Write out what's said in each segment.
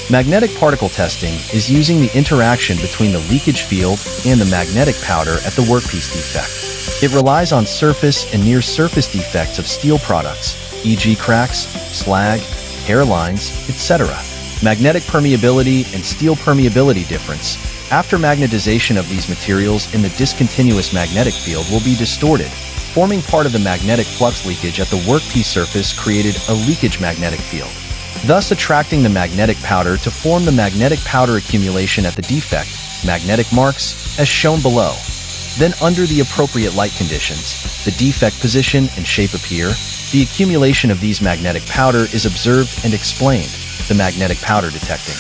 Magnetic particle testing is using the interaction between the leakage field and the magnetic powder at the workpiece defect. It relies on surface and near-surface defects of steel products, e.g. cracks, slag, hairlines, etc. Magnetic permeability and steel permeability difference. After magnetization of these materials in the discontinuous magnetic field will be distorted, forming part of the magnetic flux leakage at the workpiece surface created a leakage magnetic field, thus attracting the magnetic powder to form the magnetic powder accumulation at the defect, magnetic marks, as shown below. Then under the appropriate light conditions, the defect position and shape appear, the accumulation of these magnetic powder is observed and explained, the magnetic powder detecting.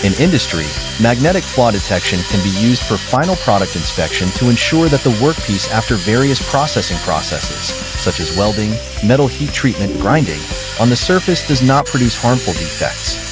In industry, magnetic flaw detection can be used for final product inspection to ensure that the workpiece after various processing processes, such as welding, metal heat treatment, grinding, on the surface does not produce harmful defects.